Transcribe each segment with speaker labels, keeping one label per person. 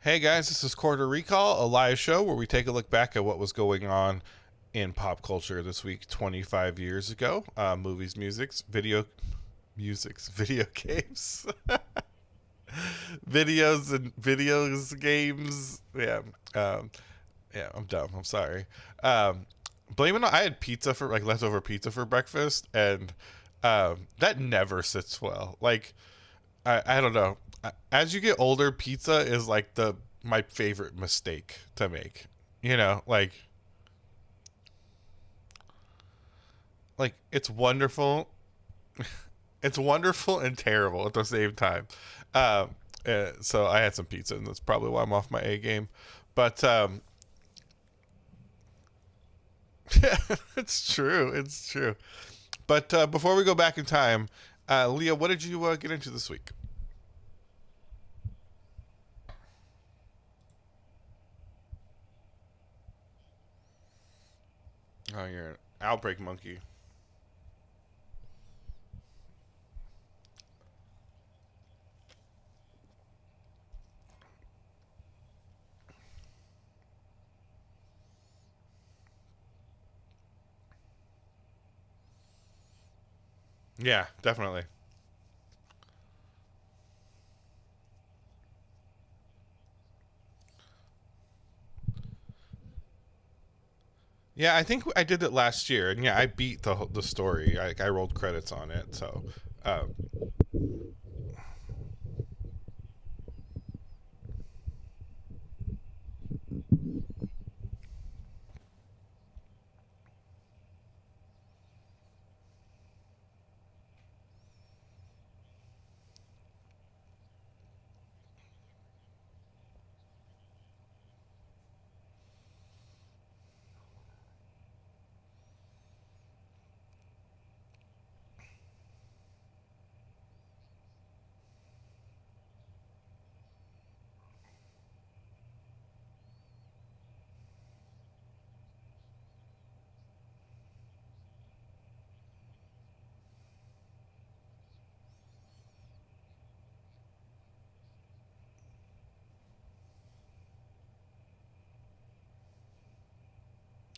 Speaker 1: Hey guys, this is Quarter Recall, a live show where we take a look back at what was going on in pop culture this week 25 years ago. Movies, video games, games. Yeah, I'm dumb. I'm sorry. Blame it on, I had pizza for leftover pizza for breakfast, and that never sits well. I don't know. As you get older, pizza is my favorite mistake to make. You know, it's wonderful. It's wonderful and terrible at the same time. So I had some pizza, and that's probably why I'm off my A game. But it's true. It's true. But before we go back in time, Leah, what did you get into this week? Oh, you're an outbreak monkey. Yeah, definitely. Yeah, I think I did it last year, and yeah, I beat the story. I rolled credits on it, so uh,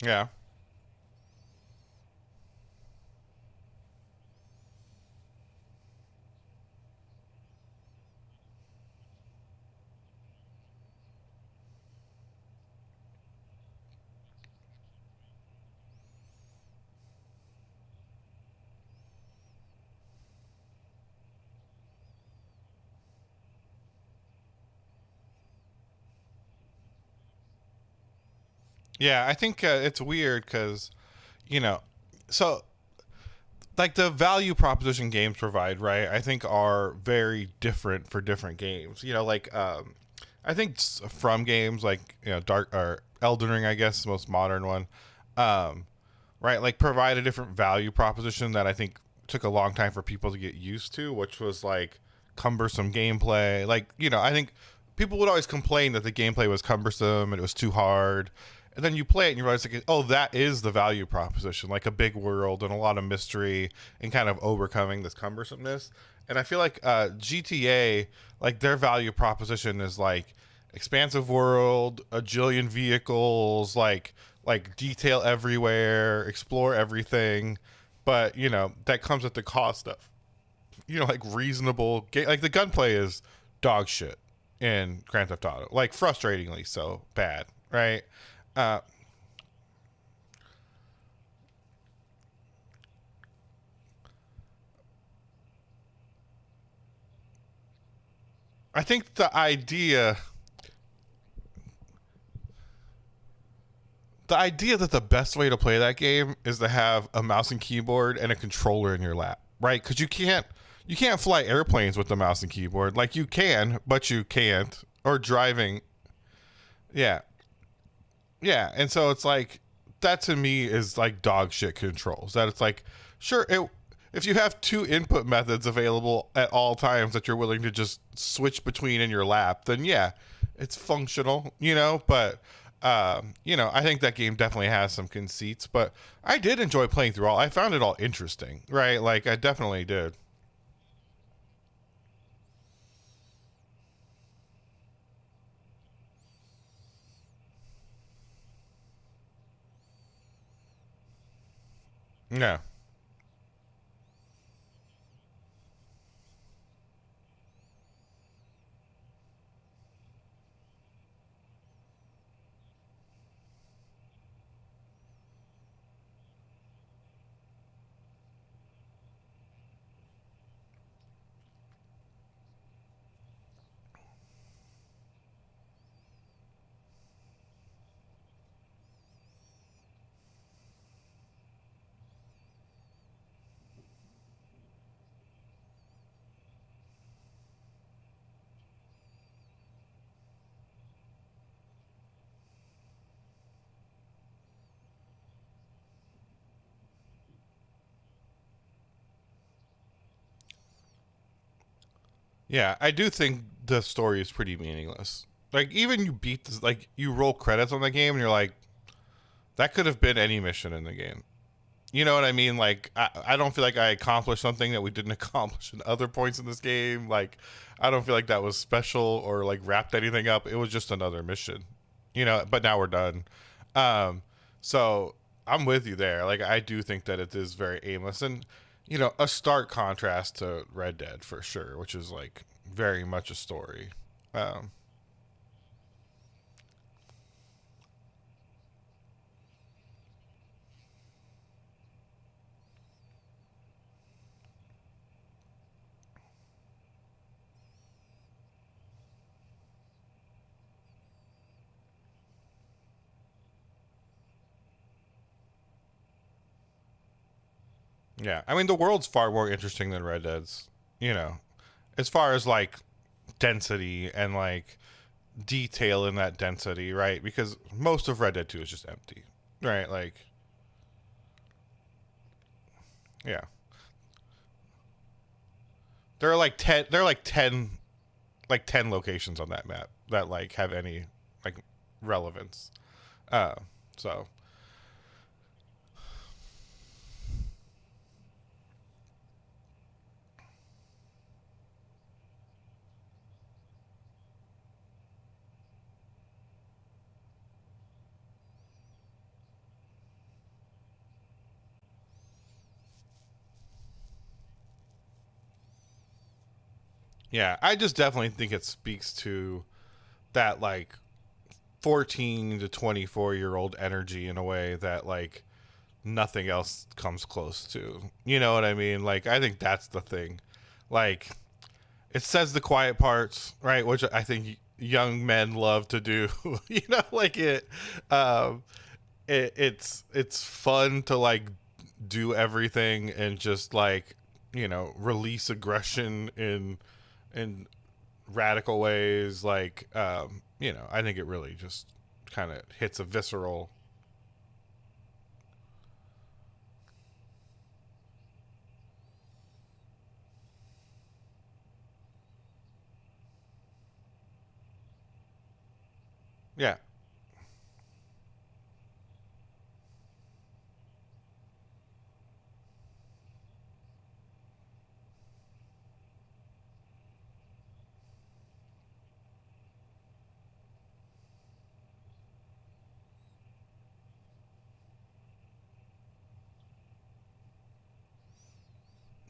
Speaker 1: yeah, yeah. I think it's weird because, you know, so the value proposition games provide, right? I think are very different for different games. I think from games Dark or Elden Ring, I guess, is the most modern one. Um, right, provide a different value proposition that I think took a long time for people to get used to, which was cumbersome gameplay. I think people would always complain that the gameplay was cumbersome and it was too hard. And then you play it and you realize, oh, that is the value proposition, like a big world and a lot of mystery and kind of overcoming this cumbersomeness. And I feel like GTA, their value proposition is expansive world, a jillion vehicles, like detail everywhere, explore everything. but that comes at the cost of like reasonable like the gunplay is dog shit in Grand Theft Auto, like frustratingly so bad, right? Uh, I think the idea that the best way to play that game is to have a mouse and keyboard and a controller in your lap, right? Because you can't fly airplanes with the mouse and keyboard. Like you can, but you can't. Or driving, yeah, yeah. And so it's like that to me is like dog shit controls. That it's like sure if you have two input methods available at all times that you're willing to just switch between in your lap, then yeah, it's functional, But I think that game definitely has some conceits, but I did enjoy playing through all. I found it all interesting, right? Like I definitely did. Yeah. Yeah, I do think the story is pretty meaningless. Like even you beat this, like you roll credits on the game and you're like that could have been any mission in the game. You know what I mean? Like I don't feel like I accomplished something that we didn't accomplish in other points in this game. Like I don't feel like that was special or like wrapped anything up. It was just another mission. But now we're done. Um so I'm with you there. Like I do think that it is very aimless and a stark contrast to Red Dead for sure, which is like very much a story. Um yeah. I mean the world's far more interesting than Red Dead's, you know, as far as like density and like detail in that density, right? Because most of Red Dead 2 is just empty, right? Like, yeah, there are like ten. There are like 10 locations on that map that like have any like relevance. Uh, so yeah, I just definitely think it speaks to that like 14 to 24-year-old energy in a way that like nothing else comes close to. You know what I mean? Like I think that's the thing. Like it says the quiet parts, right? Which I think young men love to do. Like um, it's fun to like do everything and just like release aggression in radical ways. Like I think it really just kind of hits a visceral. Yeah,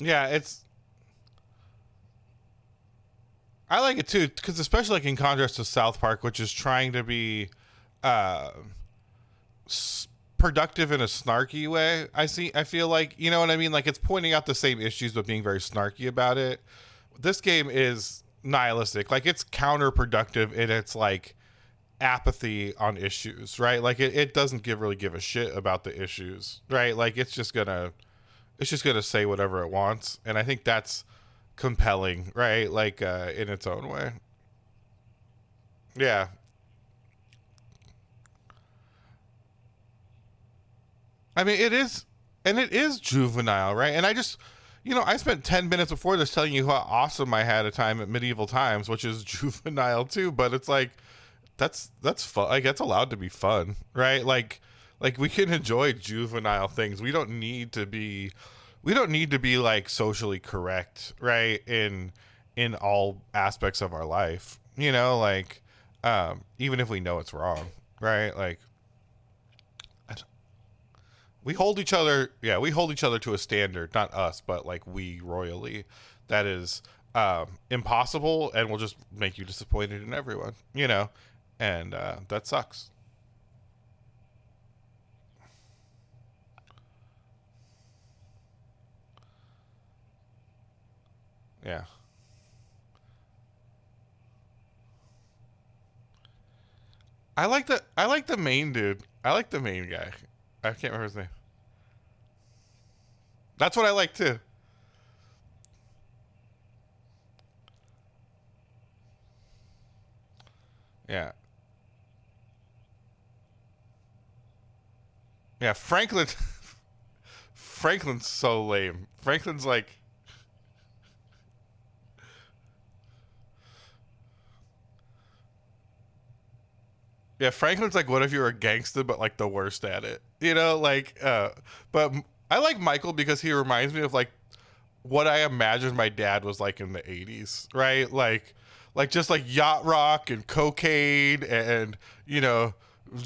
Speaker 1: Yeah, it's I like it too because especially like in contrast to South Park, which is trying to be uh, productive in a snarky way. I feel like you know what I mean. Like it's pointing out the same issues but being very snarky about it. This game is nihilistic. Like it's counterproductive in its like apathy on issues, right? Like it doesn't really give a shit about the issues, right? Like it's just gonna say whatever it wants, and I think that's compelling, right? Like in its own way. Yeah, I mean it is, and it is juvenile, right? And I just, you know, I spent 10 minutes before this telling you how awesome I had a time at medieval times, which is juvenile too. But it's like that's fun. Like that's allowed to be fun, right? Like we can enjoy juvenile things. We don't need to be like socially correct, right? In all aspects of our life, you know, like even if we know it's wrong, right? Like we hold each other, yeah, we hold each other to a standard, not us, but like we royally, that is impossible and will just make you disappointed in everyone, you know, and that sucks. Yeah, I like the main dude. I like the main guy. I can't remember his name. That's what I like too. Yeah, yeah. Franklin's so lame. Franklin's like, yeah, Franklin's like, what if you were a gangster, but like the worst at it? You know, like, but I like Michael because he reminds me of like what I imagined my dad was like in the 80s, right? Like just like yacht rock and cocaine and, you know,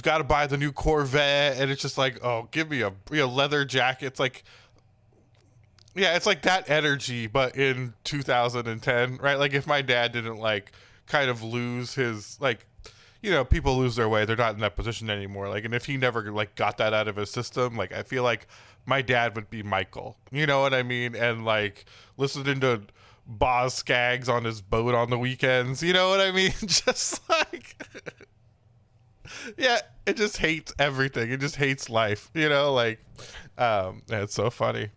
Speaker 1: got to buy the new Corvette. And it's just like, oh, give me a leather jacket. It's like, yeah, it's like that energy, but in 2010, right? Like if my dad didn't like kind of lose his like, you know, people lose their way. They're not in that position anymore. Like, and if he never like got that out of his system, like I feel like my dad would be Michael. You know what I mean? And like listening to Boz Skaggs on his boat on the weekends. You know what I mean? Just like, yeah, it just hates everything. It just hates life. You know, like, it's so funny.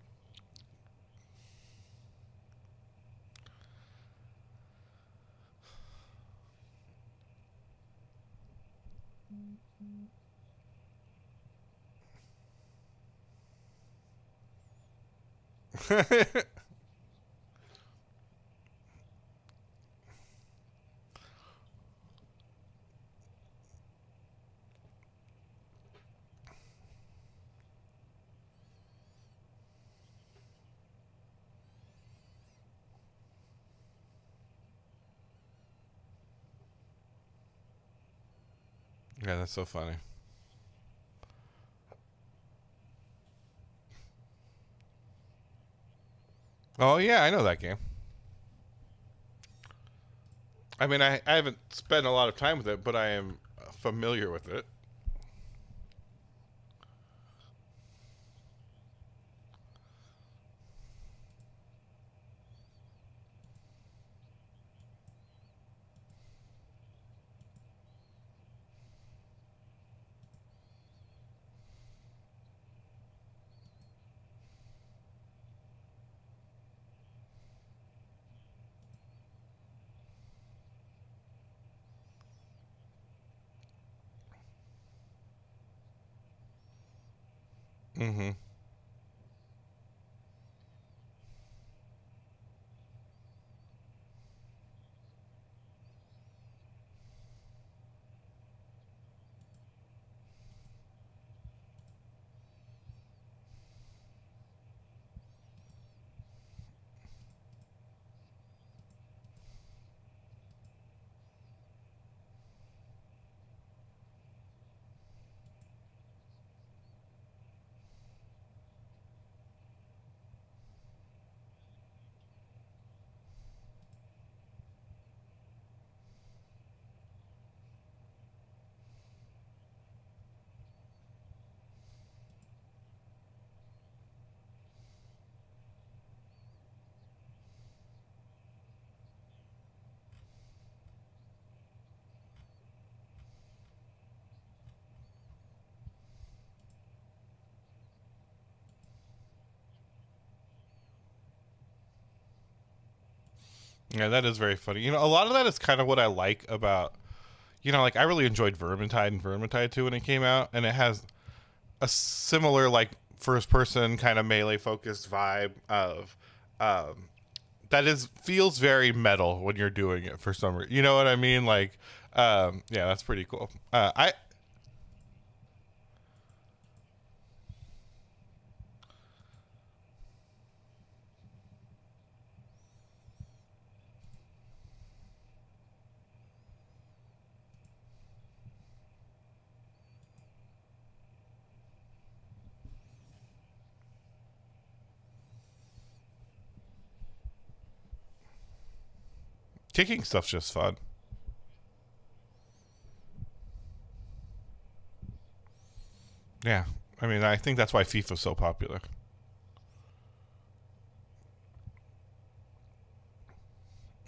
Speaker 1: Yeah, that's so funny. Oh yeah, I know that game. I mean, I haven't spent a lot of time with it, but I am familiar with it. Mm-hmm. Yeah, that is very funny. A lot of that is kind of what I like about, like I really enjoyed Vermintide and Vermintide 2 when it came out, and it has a similar like first person kind of melee focused vibe of um that is feels very metal when you're doing it for some reason. You know what I mean? Like yeah, that's pretty cool. I Kicking stuff's just fun. Yeah. I mean, I think that's why FIFA's so popular.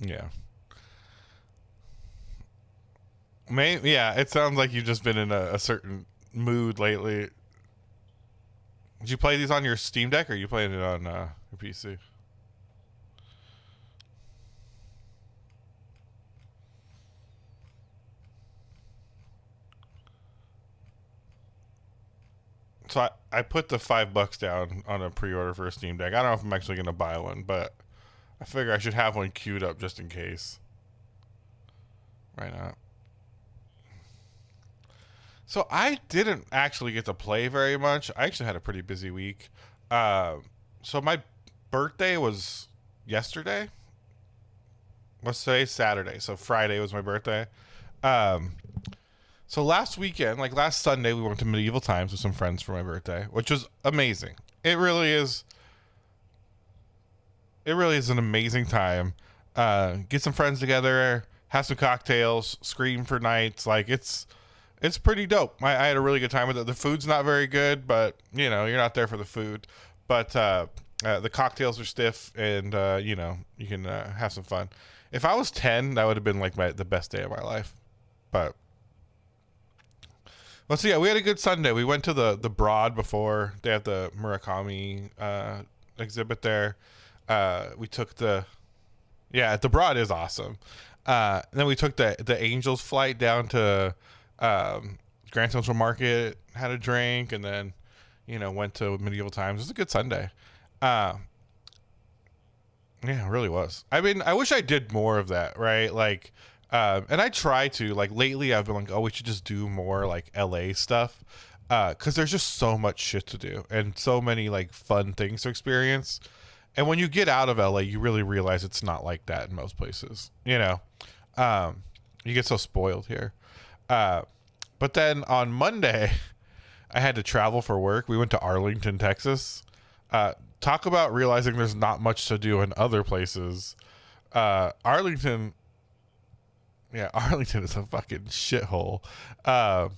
Speaker 1: Yeah. Yeah, it sounds like you've just been in a certain mood lately. Did you play these on your Steam Deck, or are you playing it on your PC? So I put the $5 down on a pre-order for a Steam Deck. I don't know if I'm actually gonna buy one, but I figure I should have one queued up just in case. Right now. So I didn't actually get to play very much. I actually had a pretty busy week. Uh, so my birthday was yesterday. Let's say Saturday. So Friday was my birthday. Um, so last weekend, like last Sunday, we went to Medieval Times with some friends for my birthday, which was amazing. It really is. It really is an amazing time. Get some friends together, have some cocktails, scream for nights. Like it's pretty dope. I had a really good time with it. The food's not very good, but you're not there for the food. But the cocktails are stiff, and you can have some fun. If I was 10, that would have been like the best day of my life. But so yeah, we had a good Sunday. We went to the Broad before. They have the Murakami exhibit there. We took the Broad is awesome. Then we took the Angels flight down to Grand Central Market, had a drink, and then went to Medieval Times. It was a good Sunday. Uh, yeah, it really was. I mean, I wish I did more of that, right? Like, and I try to. Like lately, I've been like, oh, we should just do more like LA stuff, because there's just so much shit to do and so many like fun things to experience. And when you get out of LA, you really realize it's not like that in most places. You get so spoiled here. Uh, but then on Monday, I had to travel for work. We went to Arlington, Texas. Talk about realizing there's not much to do in other places. Arlington, yeah, Arlington is a fucking shithole. Uh,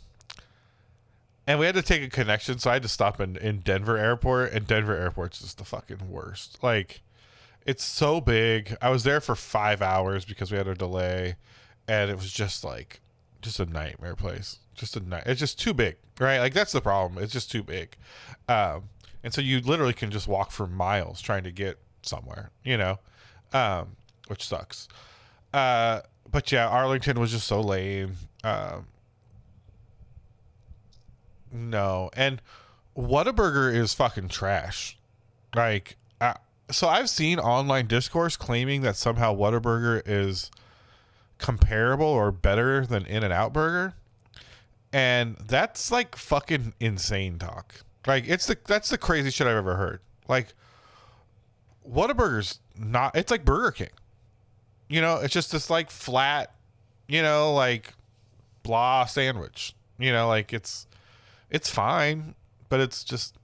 Speaker 1: and we had to take a connection, so I had to stop in Denver Airport, and Denver Airport's just the fucking worst. Like, it's so big. I was there for 5 hours because we had a delay, and it was just a nightmare place. Just a night. It's just too big, right? Like that's the problem. It's just too big, and so you literally can just walk for miles trying to get somewhere, which sucks. But yeah, Arlington was just so lame. No, and Whataburger is fucking trash. Like, so I've seen online discourse claiming that somehow Whataburger is comparable or better than In-N-Out Burger, and that's like fucking insane talk. Like, that's the craziest shit I've ever heard. Like, Whataburger's not. It's like Burger King. It's just this like flat, like blah sandwich. Like it's fine, but it's just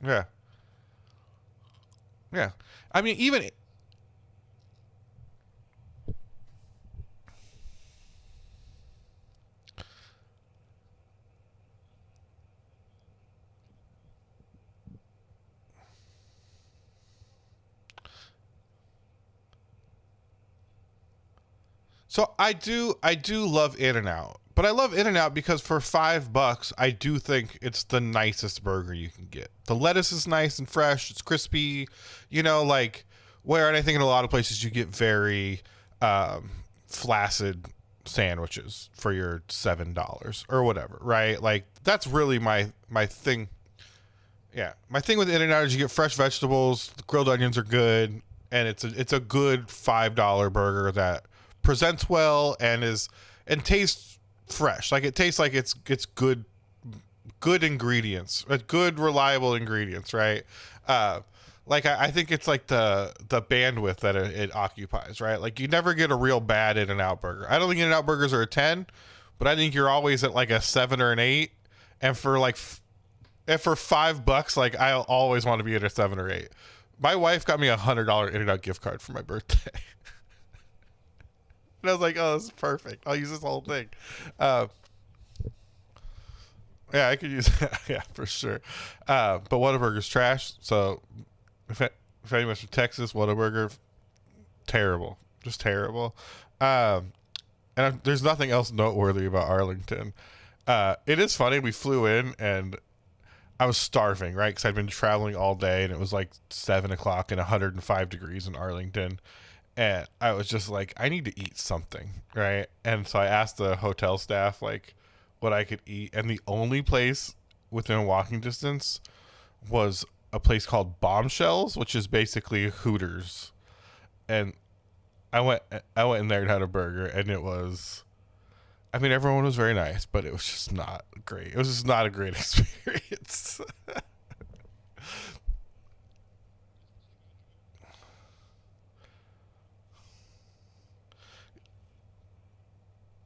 Speaker 1: yeah, yeah. I mean, even so I do love In and Out, but I love In and Out because for $5, I do think it's the nicest burger you can get. The lettuce is nice and fresh. It's crispy. Like Where I think in a lot of places you get very flaccid sandwiches for your $7 or whatever, right? Like that's really my thing. Yeah, my thing with In-N-Out is you get fresh vegetables, the grilled onions are good, and it's a good $5 burger that presents well and tastes fresh. Like it tastes like it's good ingredients, good reliable ingredients, right? Like I think it's like the bandwidth that it occupies, right? Like you never get a real bad In-N-Out burger. I don't think In-N-Out burgers are a 10, but I think you're always at like a 7 or an 8. And for like, if for $5, like I'll always want to be at a 7 or 8. My wife got me $100 In-N-Out gift card for my birthday. And I was like, oh, this is perfect. I'll use this whole thing. Yeah, I could use that. Yeah, for sure. But Whataburger's trash. So if anyone's from Texas, Whataburger, terrible. Just terrible. There's nothing else noteworthy about Arlington. It is funny. We flew in and I was starving, right? Because I'd been traveling all day and it was like 7 o'clock and 105 degrees in Arlington. And I was just like, I need to eat something, right? And so I asked the hotel staff, like, what I could eat. And the only place within walking distance was a place called Bombshells, which is basically Hooters. And I went in there and had a burger, and it was, I mean, everyone was very nice, but it was just not great. It was just not a great experience.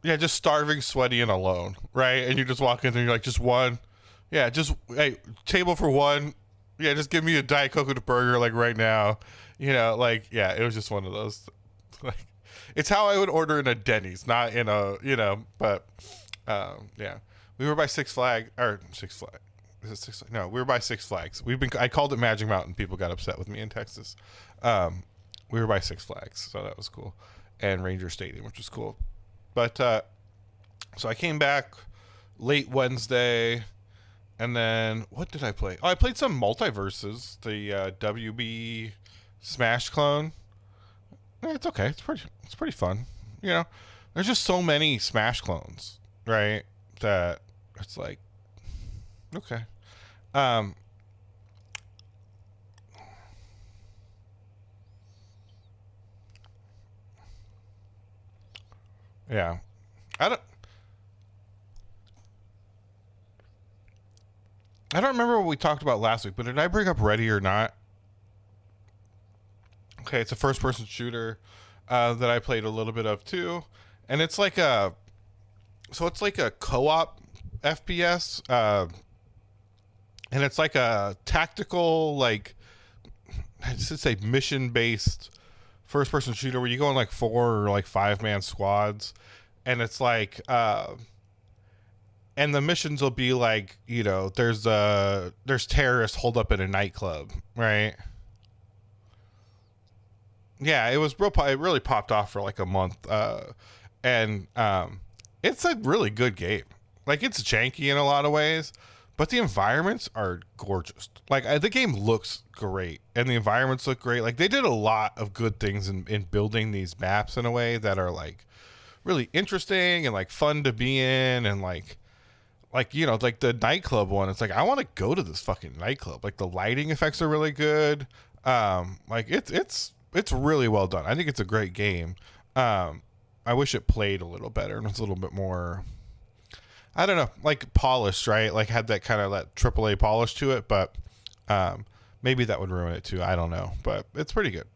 Speaker 1: Yeah, just starving, sweaty, and alone, right? And you just walk in there and you're like, just one. Yeah, just, hey, table for one. Yeah, just give me a Diet Coke with a burger, like, right now. You know, like, yeah, it was just one of those. Like, it's how I would order in a Denny's, not in a, but, yeah. We were by Six Flags. Is it Six Flags? No, we were by Six Flags. I called it Magic Mountain. People got upset with me in Texas. We were by Six Flags, so that was cool. And Ranger Stadium, which was cool. But so I came back late Wednesday, and then what did I play? Oh, I played some Multiverses, the WB Smash clone. It's okay. It's pretty fun. There's just so many Smash clones, right? That it's like, okay. Yeah. I don't I don't remember what we talked about last week, but did I bring up Ready or Not? Okay, it's a first person shooter that I played a little bit of too. And it's like a co-op FPS, and it's like a tactical, like, I should say mission based first person shooter where you go in like 4 or like 5-man squads, and it's like and the missions will be like, there's terrorists holed up in a nightclub, right? Yeah, it was it really popped off for like a month, and it's a really good game. Like, it's janky in a lot of ways, but the environments are gorgeous. Like, the game looks great, and the environments look great. Like, they did a lot of good things in building these maps in a way that are like really interesting and like fun to be in, and like like the nightclub one. It's like, I want to go to this fucking nightclub. Like, the lighting effects are really good. Like, it's really well done. I think it's a great game. I wish it played a little better and was a little bit more, I don't know, like polished, right? Like, had that kind of that AAA polish to it, but maybe that would ruin it too. I don't know, but it's pretty good.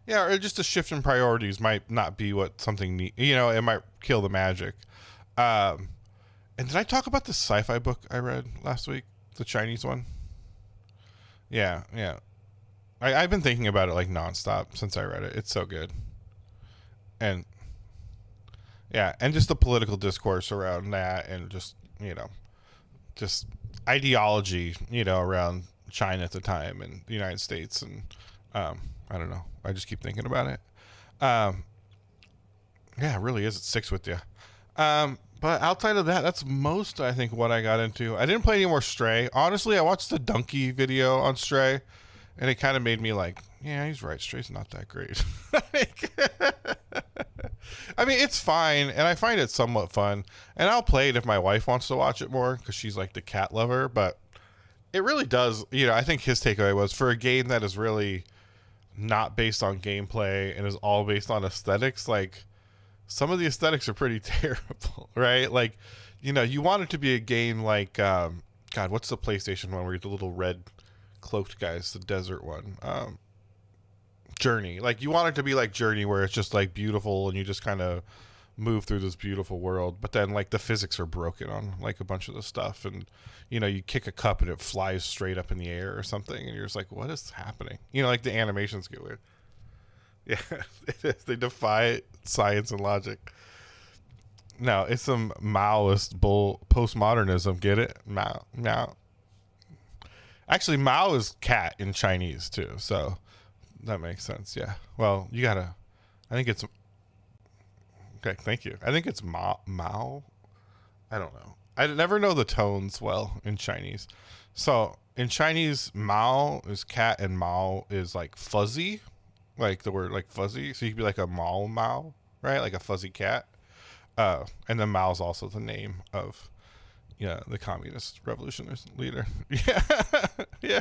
Speaker 1: Yeah, or just a shift in priorities might not be what something it might kill the magic. And did I talk about the sci-fi book I read last week? The Chinese one? Yeah, yeah. I've been thinking about it like nonstop since I read it. It's so good. And yeah, and just the political discourse around that, and just ideology, around China at the time and the United States. And I don't know. I just keep thinking about it. Yeah, it really is. It sticks with you. But outside of that, that's most, I think, what I got into. I didn't play any more Stray. Honestly, I watched the Donkey video on Stray, and it kind of made me like, yeah, he's right. Stray's not that great. I mean, it's fine, and I find it somewhat fun. And I'll play it if my wife wants to watch it more, because she's like the cat lover. But it really does, I think his takeaway was, for a game that is really not based on gameplay and is all based on aesthetics, like, some of the aesthetics are pretty terrible, right? Like, you want it to be a game like, God, what's the PlayStation one where you're the little red cloaked guys, the desert one? Journey. Like, you want it to be like Journey, where it's just like beautiful and you just kind of move through this beautiful world. But then like the physics are broken on like a bunch of the stuff, and you kick a cup and it flies straight up in the air or something, and you're just like, what is happening? Like the animations get weird. Yeah, it is. They defy science and logic. No, it's some Maoist postmodernism. Get it? Mao. Actually, Mao is cat in Chinese too, so that makes sense. Yeah. Well, I think it's. Okay, thank you. I think it's Mao. I don't know. I never know the tones well in Chinese. So in Chinese, Mao is cat and Mao is like fuzzy. Like the word like fuzzy. So you could be like a Mao, right? Like a fuzzy cat. And then Mao's also the name of the communist revolutionary leader. Yeah. Yeah.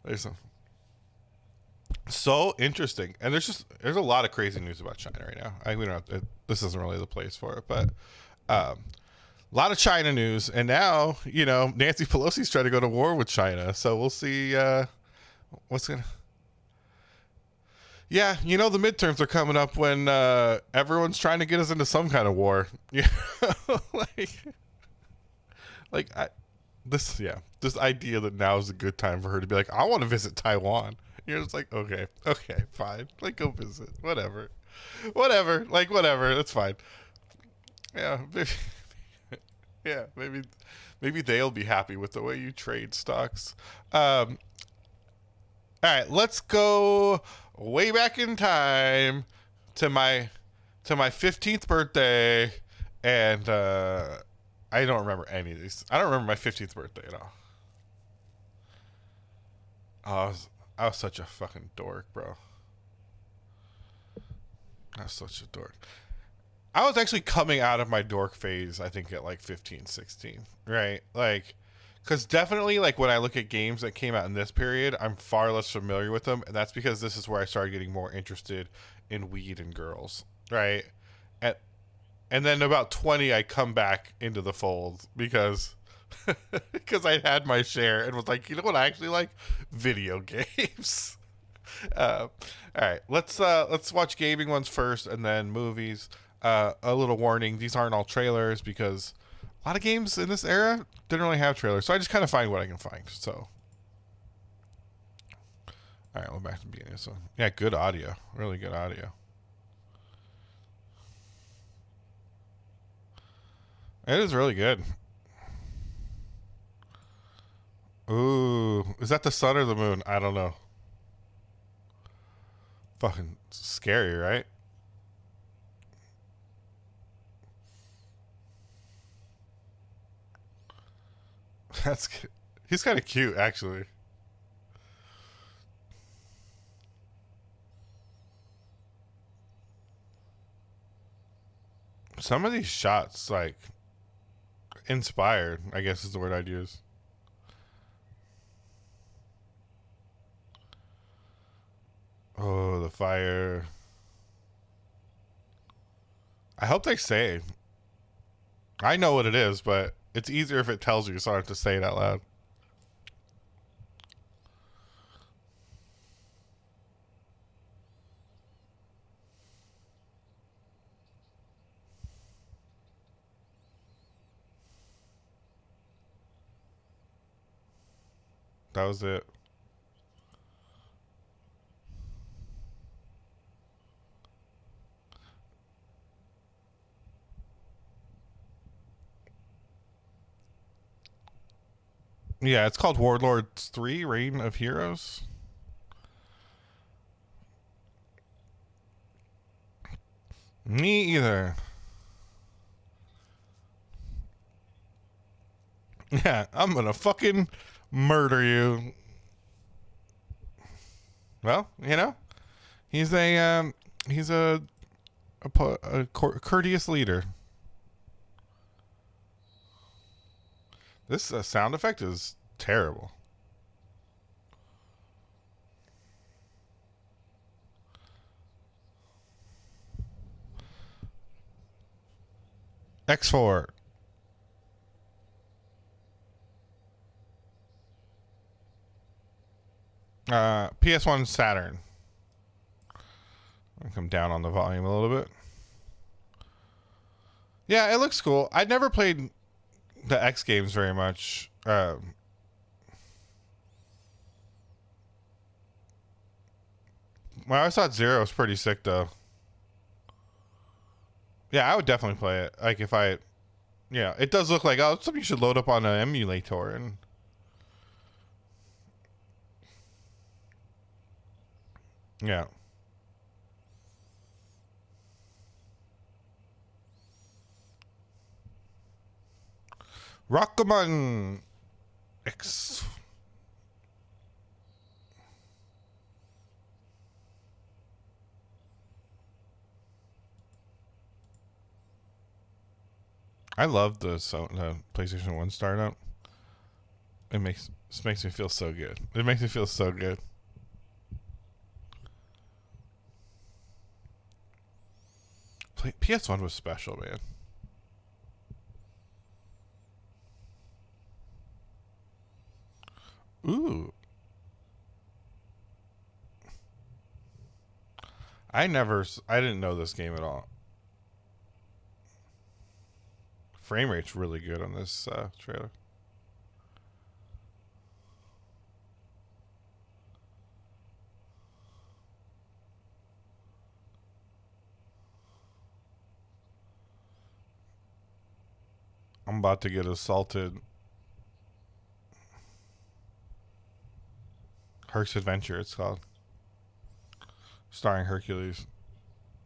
Speaker 1: There's so interesting. And there's a lot of crazy news about China right now. We don't have to, this isn't really the place for it, but a lot of China news. And now, Nancy Pelosi's trying to go to war with China. So we'll see what's going to. Yeah, the midterms are coming up when everyone's trying to get us into some kind of war. This idea that now is a good time for her to be like, I want to visit Taiwan. You're just like, okay, fine. Like, go visit. Whatever. Like, whatever. That's fine. Yeah, maybe, yeah, maybe they'll be happy with the way you trade stocks. All right, let's go way back in time to my 15th birthday, and I don't remember any of these. I don't remember my 15th birthday at all. Oh, I was such a fucking dork, bro. I was such a dork. I was actually coming out of my dork phase, I think, at like 15, 16, right? Like, because definitely, like, when I look at games that came out in this period, I'm far less familiar with them, and that's because this is where I started getting more interested in weed and girls, right? And then about 20, I come back into the fold because I had my share and was like, you know what I actually like? Video games. All right, let's watch gaming ones first, and then movies. A little warning: these aren't all trailers because a lot of games in this era didn't really have trailers, so I just kind of find what I can find. So, all right, we're back to the beginning. So, yeah, good audio, really good audio. It is really good. Ooh, is that the sun or the moon? I don't know. Fucking scary, right? He's kind of cute, actually. Some of these shots, like, inspired, I guess is the word I'd use. Oh, the fire. I hope they say. I know what it is, but it's easier if it tells you, so I don't have to say it out loud. That was it. Yeah, it's called Warlords 3, Reign of Heroes. Me either. Yeah, I'm gonna fucking murder you. Well, you know, he's he's a courteous leader. This sound effect is terrible. X4. PS1 Saturn. I'll come down on the volume a little bit. Yeah, it looks cool. I'd never played the X games very much. Well, I always thought Zero was pretty sick, though. Yeah, I would definitely play it. Like, if I... Yeah, it does look like, oh, it's something you should load up on an emulator. And yeah. Rockman X. I love the PlayStation 1 startup. This makes me feel so good. It makes me feel so good. PS1 was special, man. Ooh. I didn't know this game at all. Frame rate's really good on this trailer. I'm about to get assaulted. Herc's Adventure, it's called. Starring Hercules.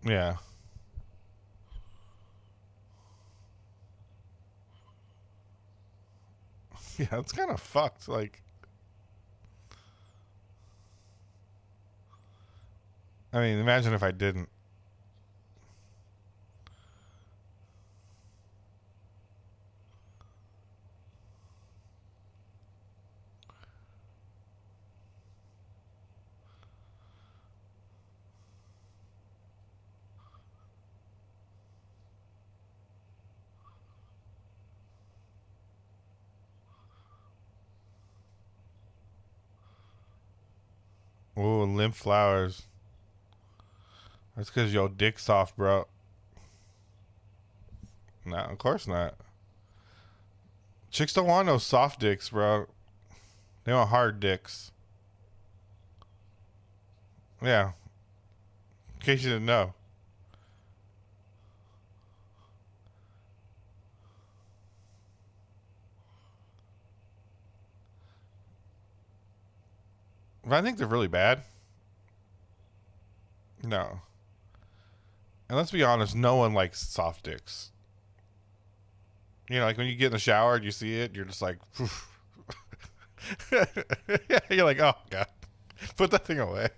Speaker 1: Yeah. Yeah, it's kind of fucked. Like, I mean, imagine if I didn't. Ooh, limp flowers. That's because your dick's soft, bro. No, of course not. Chicks don't want no soft dicks, bro. They want hard dicks. Yeah. In case you didn't know. But I think they're really bad. No. And let's be honest, no one likes soft dicks. You know, like when you get in the shower and you see it, you're just like, you're like, oh god, put that thing away.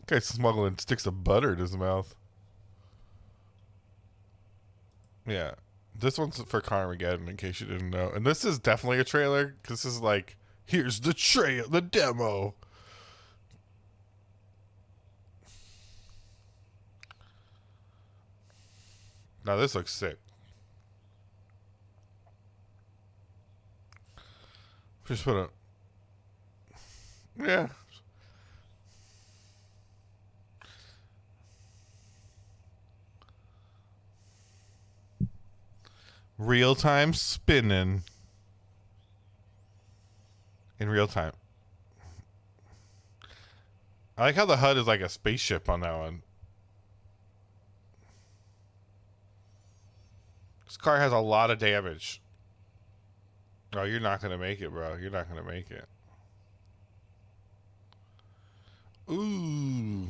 Speaker 1: Guy's smuggling sticks of butter in his mouth. Yeah, this one's for Carmageddon, in case you didn't know. And this is definitely a trailer because this is like, here's the the demo. Now this looks sick. Just put a yeah. Real time spinning in real time. I like how the HUD is like a spaceship on that one. This car has a lot of damage. Oh, you're not gonna make it, bro. You're not gonna make it. Ooh.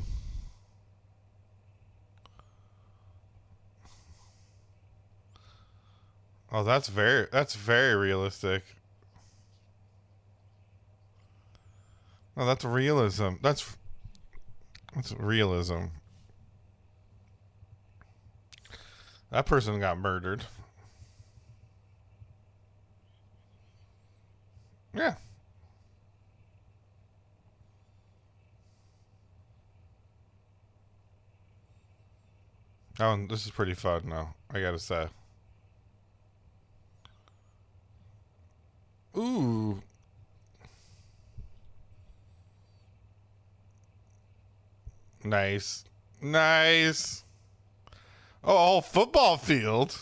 Speaker 1: Oh, that's very realistic. Oh, that's realism. That's realism. That person got murdered. Yeah. Oh, this is pretty fun now, I gotta say. Ooh, nice. Nice. Oh, a whole football field.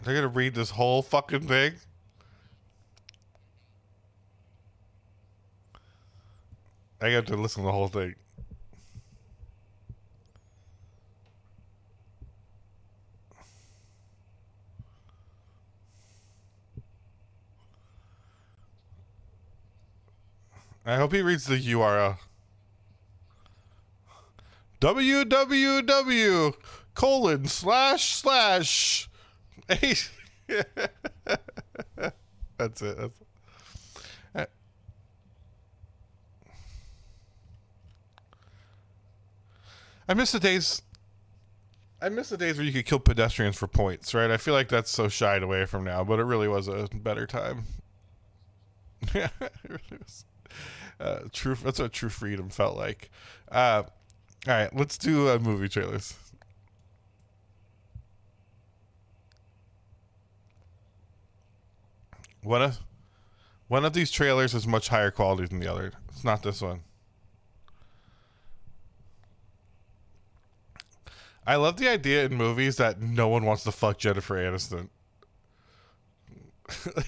Speaker 1: They're gonna read this whole fucking thing. I got to listen to the whole thing. I hope he reads the URL. www colon slash slash. That's it. I miss the days. I miss the days where you could kill pedestrians for points, right? I feel like that's so shied away from now, but it really was a better time. Yeah, it really was. True. That's what true freedom felt like. All right, let's do movie trailers. One of one of these trailers is much higher quality than the other. It's not this one. I love the idea in movies that no one wants to fuck Jennifer Aniston.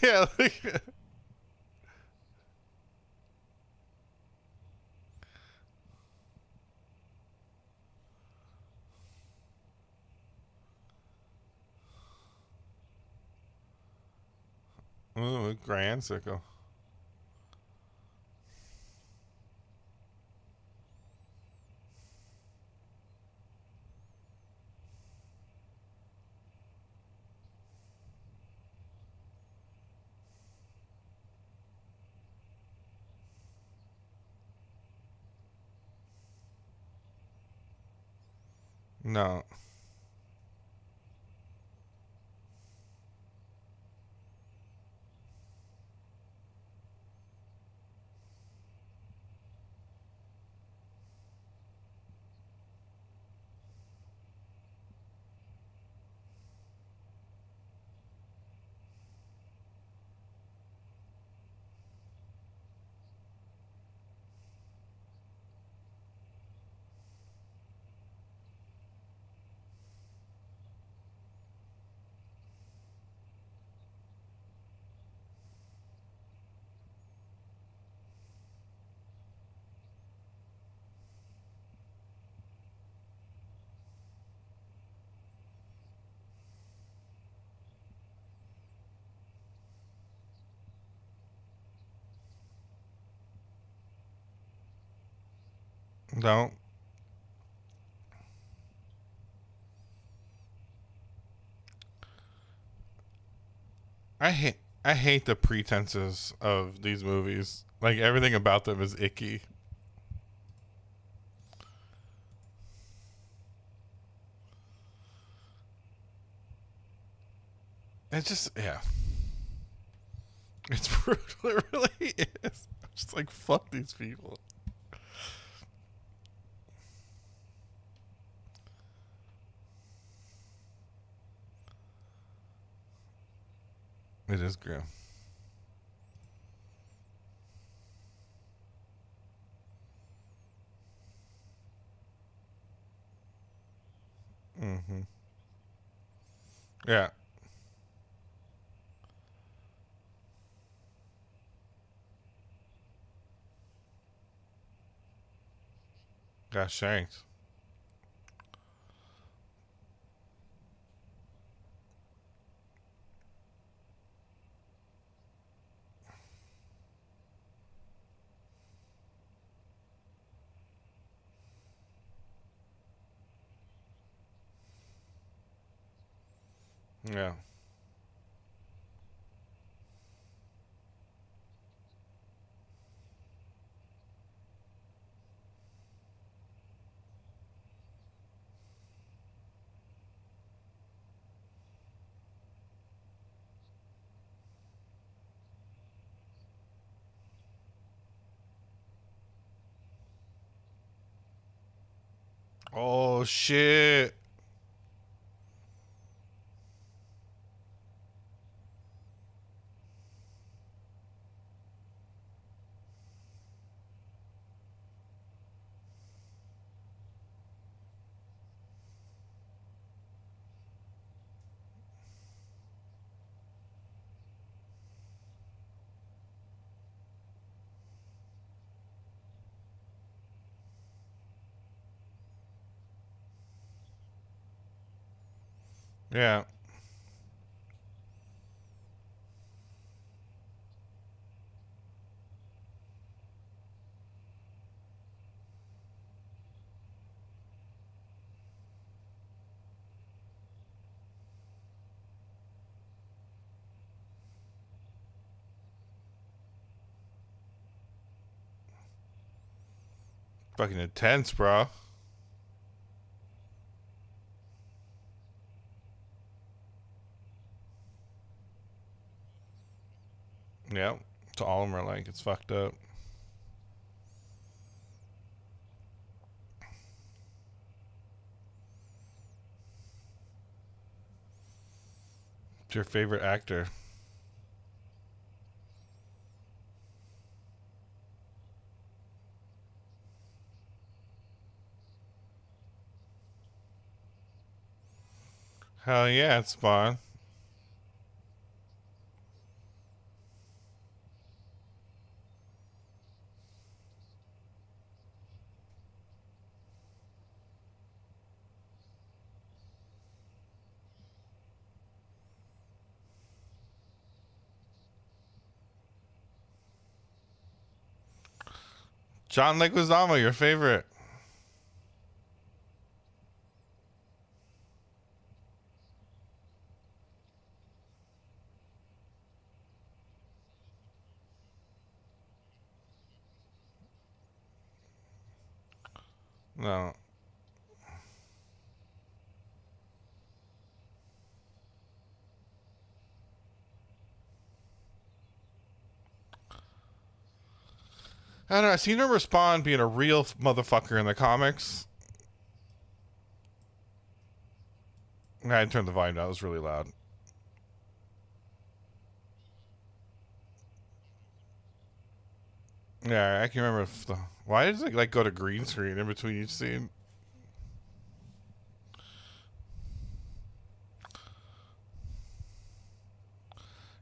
Speaker 1: Yeah, like, ooh, grand circle. No, don't. I hate. I hate the pretenses of these movies. Like everything about them is icky. It's just yeah. It's brutal. It really is. I'm just like fuck these people. It is grim. Mm-hmm. Yeah. Got shanked. Yeah. Oh shit. Yeah. Fucking intense, bro. Yeah. So all of them are like, it's fucked up. What's your favorite actor? Hell yeah, it's Spawn. John Leguizamo, your favorite? No. I don't know. I seen him respond being a real motherfucker in the comics. I had to turn the volume down. It was really loud. Yeah, I can remember. If the, why does it like go to green screen in between each scene?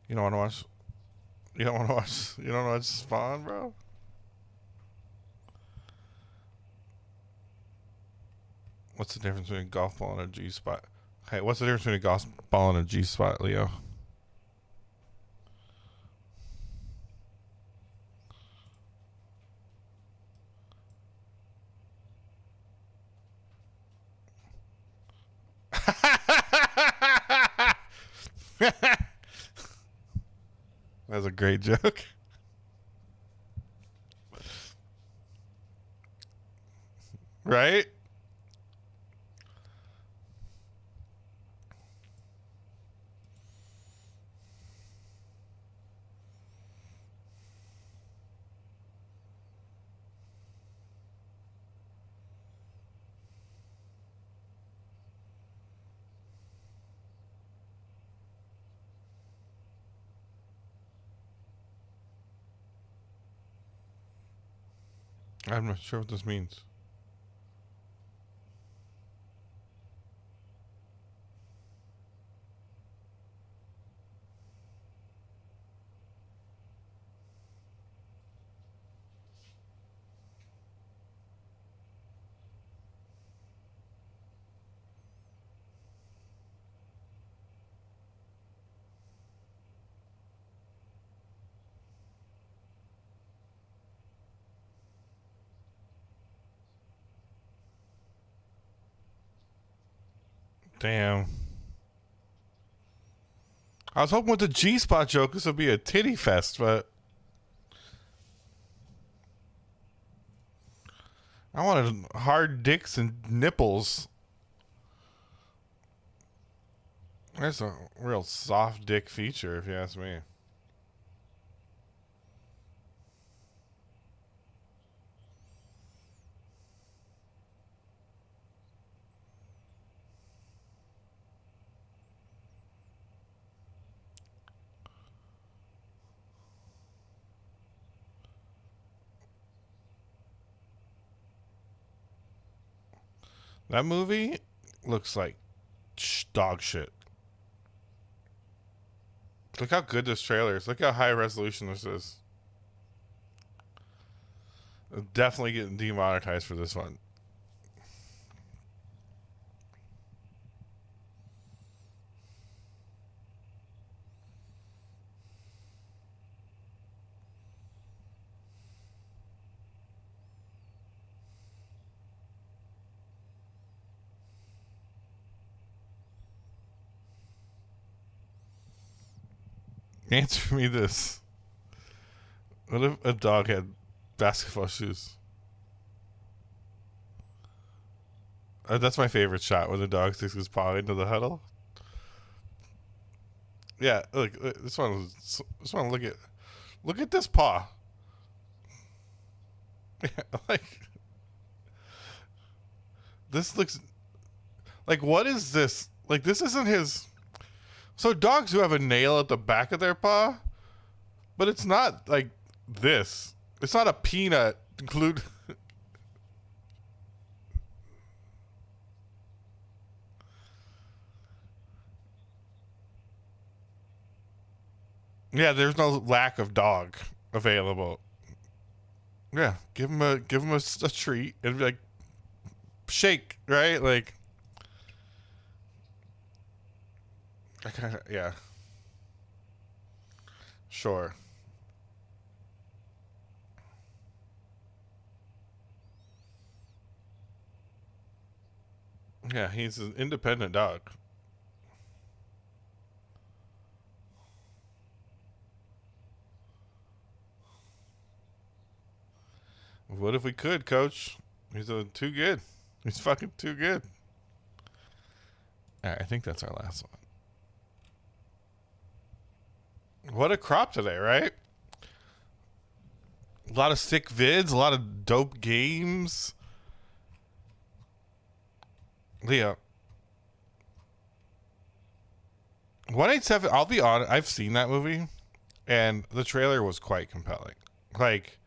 Speaker 1: You don't want to watch. You don't want to watch. You don't want to watch Spawn, bro. What's the difference between a golf ball and a G spot? Hey, what's the difference between a golf ball and a G spot, Leo? That's a great joke, right? I'm not sure what this means. Damn. I was hoping with the G-spot joke this would be a titty fest, but I wanted hard dicks and nipples. There's a real soft dick feature, if you ask me. That movie looks like dog shit. Look how good this trailer is. Look how high resolution this is. I'm definitely getting demonetized for this one. Answer me this. What if a dog had basketball shoes? That's my favorite shot when the dog sticks his paw into the huddle. Yeah, look, this one. This one. Look at this paw. Yeah, like this looks like what is this? Like this isn't his. So dogs do have a nail at the back of their paw, but it's not like this. It's not a peanut glued. Yeah, there's no lack of dog available. Yeah, give him a treat and be like shake, right? Like I kind of yeah. Sure. Yeah, he's an independent dog. What if we could, coach? Too good. He's fucking too good. All right, I think that's our last one. What a crop today, right? A lot of sick vids, a lot of dope games. Leo. 187, I'll be honest, I've seen that movie, and the trailer was quite compelling. Like,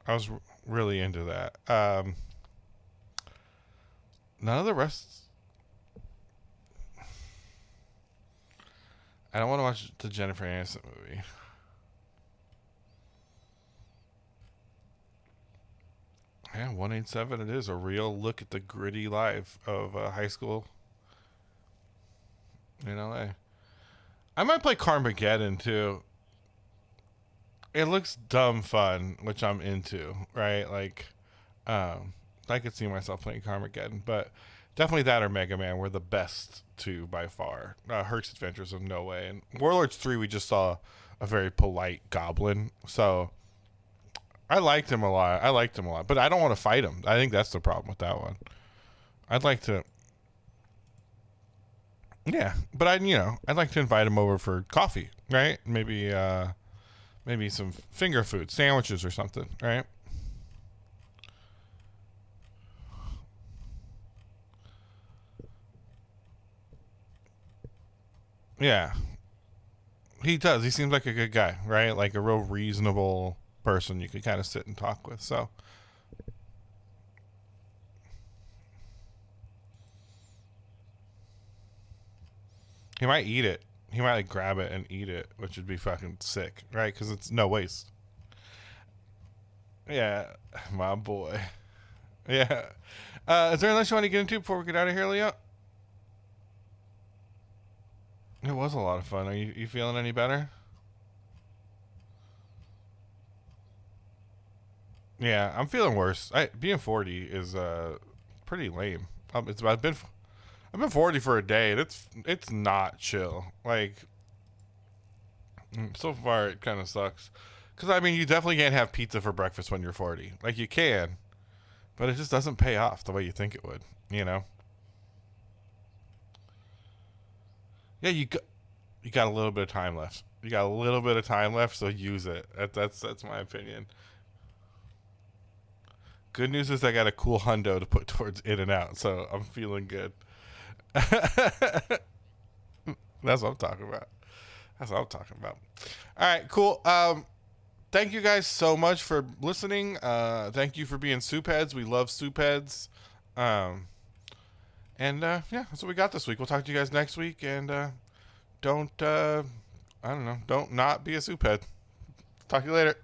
Speaker 1: I was really into that. None of the rest. I don't want to watch the Jennifer Aniston movie. Yeah, 187 it is. A real look at the gritty life of high school in LA. I might play Carmageddon too. It looks dumb fun, which I'm into, right? Like, I could see myself playing Carmageddon, but definitely that or Mega Man were the best two by far. Herc's Adventures of no way. And Warlords 3, we just saw a very polite goblin, so I liked him a lot. But I don't want to fight him. I think that's the problem with that one. I'd like to, yeah, but I'd like to invite him over for coffee, right? Maybe some finger food, sandwiches or something, right? Yeah, he does. He seems like a good guy, right? Like a real reasonable person you could kind of sit and talk with. So he might eat it. He might like grab it and eat it, which would be fucking sick, right? Because it's no waste. Yeah, my boy. Yeah. Is there anything else you want to get into before we get out of here, Leo? It was a lot of fun. Are you feeling any better? Yeah, I'm feeling worse. Being 40 is pretty lame. It's I've been I've been 40 for a day, and it's not chill. Like, so far it kind of sucks. Because, I mean, you definitely can't have pizza for breakfast when you're 40. Like, you can, but it just doesn't pay off the way you think it would, you know? Yeah, you got a little bit of time left. You got a little bit of time left, so use it. That's my opinion. Good news is I got a cool hundo to put towards in and out, so I'm feeling good. That's what I'm talking about. That's what I'm talking about. All right, cool. Thank you guys so much for listening. Thank you for being soup heads. We love soup heads. And yeah, that's what we got this week. We'll talk to you guys next week. And don't, I don't know, don't not be a soup head. Talk to you later.